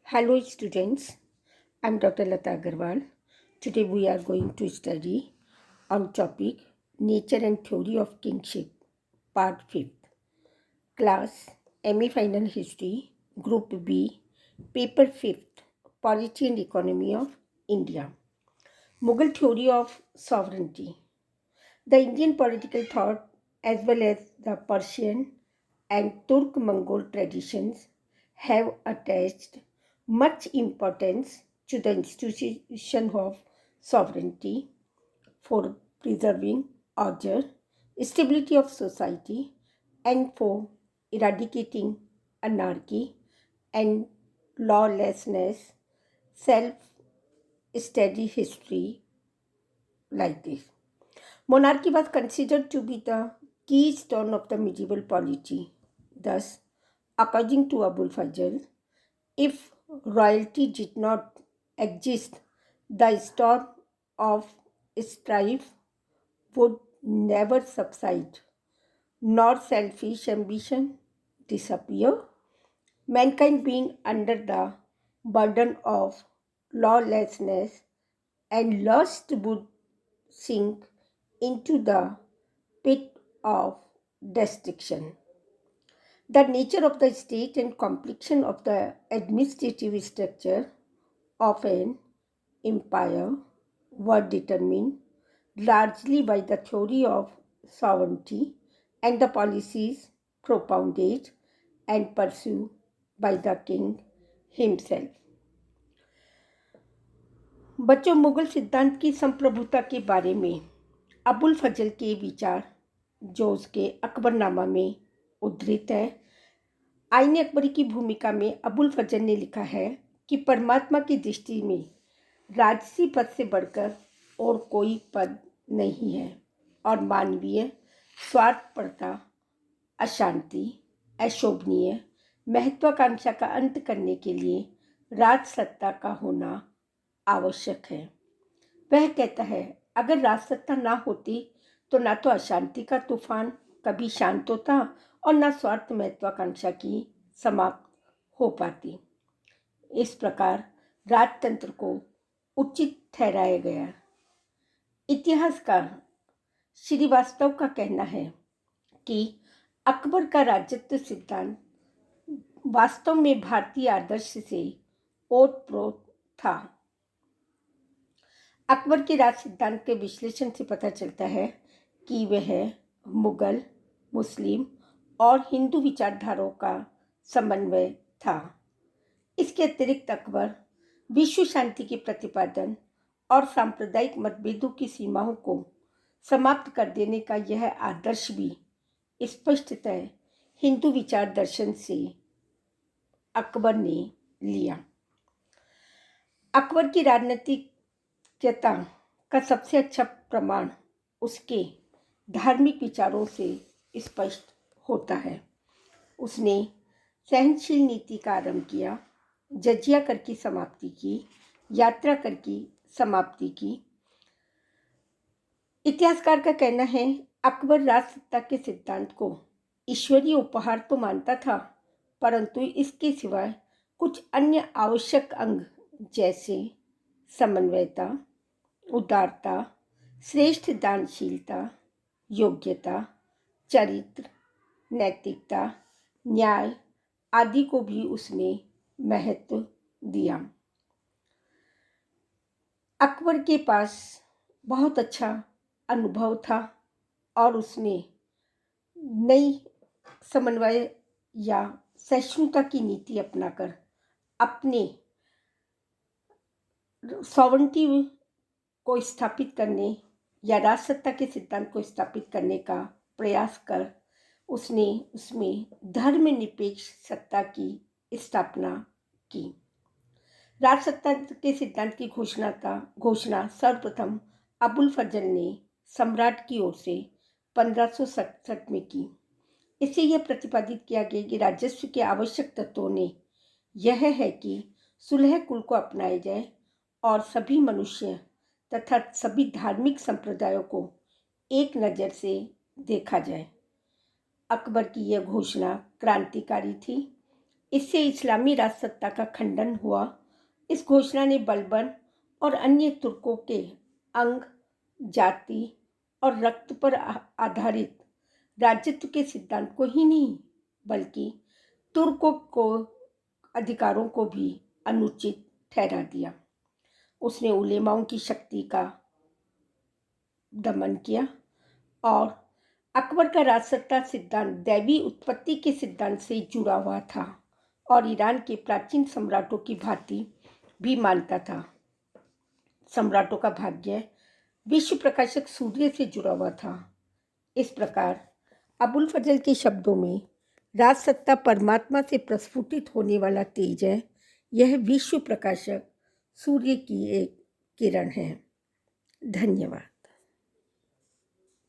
Hello students, I'm Dr. Lata Agarwal. Today we are going to study on topic Nature and Theory of Kingship, Part 5th. Class MA Final History, Group B, Paper 5th, Polity and Economy of India. Mughal Theory of Sovereignty. The Indian political thought, as well as the Persian and Turk-Mongol traditions, have attached much importance to the institution of sovereignty for preserving order, stability of society, and for eradicating anarchy and lawlessness. Self-study history like this. Monarchy was considered to be the keystone of the medieval polity. Thus, according to Abul Fazl, if royalty did not exist, the storm of strife would never subside, nor selfish ambition disappear. Mankind being under the burden of lawlessness and lust would sink into the pit of destruction. The nature of the state and complexion of the administrative structure of an empire were determined largely by the theory of sovereignty and the policies propounded and pursued by the king himself. बच्चों, मुगल सिद्धांत की संप्रभुता के बारे में अबुल फजल के विचार जो उसके अकबरनामा में उद्धृत है। आईने अकबरी की भूमिका में अबुल फजल ने लिखा है कि परमात्मा की दृष्टि में राजसी पद से बढ़कर और कोई पद नहीं है और मानवीय स्वार्थपरता, अशांति, अशोभनीय महत्वाकांक्षा का अंत करने के लिए राज सत्ता का होना आवश्यक है। वह कहता है, अगर राज सत्ता ना होती तो ना तो अशांति का तूफान कभी शांत होता और ना स्वार्थ महत्वाकांक्षा की समाप्त हो पाती। इस प्रकार राजतंत्र को उचित ठहराया गया। इतिहासकार श्रीवास्तव का कहना है कि अकबर का राजत्व सिद्धांत वास्तव में भारतीय आदर्श से ओतप्रोत था। अकबर के राज सिद्धांत के विश्लेषण से पता चलता है कि वह मुगल, मुस्लिम और हिंदू विचारधाराओं का समन्वय था। इसके अतिरिक्त अकबर विश्व शांति के प्रतिपादन और सांप्रदायिक मतभेदों की सीमाओं को समाप्त कर देने का यह आदर्श भी स्पष्टतः हिंदू विचार दर्शन से अकबर ने लिया। अकबर की राजनीतिज्ञता का सबसे अच्छा प्रमाण उसके धार्मिक विचारों से स्पष्ट होता है। उसने सहनशील नीति का आरंभ किया, जजिया कर की समाप्ति की, यात्रा कर की समाप्ति की। इतिहासकार का कहना है, अकबर राजसत्ता के सिद्धांत को ईश्वरीय उपहार तो मानता था, परंतु इसके सिवाय कुछ अन्य आवश्यक अंग जैसे समन्वयता, उदारता, श्रेष्ठ दानशीलता, योग्यता, चरित्र, नैतिकता, न्याय आदि को भी उसने महत्व दिया। अकबर के पास बहुत अच्छा अनुभव था और उसने नई समन्वय या सहिष्णुता की नीति अपनाकर अपने सॉवरेंटी को स्थापित करने या राजसत्ता के सिद्धांत को स्थापित करने का प्रयास कर उसने उसमें धर्मनिरपेक्ष सत्ता की स्थापना की। राजसत्ता के सिद्धांत की घोषणा सर्वप्रथम अबुल फजल ने सम्राट की ओर से 1567 में की। इससे यह प्रतिपादित किया गया कि राजस्व के आवश्यक तत्वों ने यह है कि सुलह कुल को अपनाया जाए और सभी मनुष्य तथा सभी धार्मिक संप्रदायों को एक नज़र से देखा जाए। अकबर की यह घोषणा क्रांतिकारी थी इससे इस्लामी राजसत्ता का खंडन हुआ। इस घोषणा ने बलबन और अन्य तुर्कों के अंग, जाति और रक्त पर आधारित राज्यत्व के सिद्धांत को ही नहीं बल्कि तुर्कों को अधिकारों को भी अनुचित ठहरा दिया। उसने उलेमाओं की शक्ति का दमन किया और अकबर का राजसत्ता सिद्धांत दैवी उत्पत्ति के सिद्धांत से जुड़ा हुआ था और ईरान के प्राचीन सम्राटों की भांति भी मानता था। सम्राटों का भाग्य विश्व प्रकाशक सूर्य से जुड़ा हुआ था। इस प्रकार अबुल फजल के शब्दों में राजसत्ता परमात्मा से प्रस्फुटित होने वाला तेज है। यह विश्व प्रकाशक सूर्य की एक किरण है। धन्यवाद।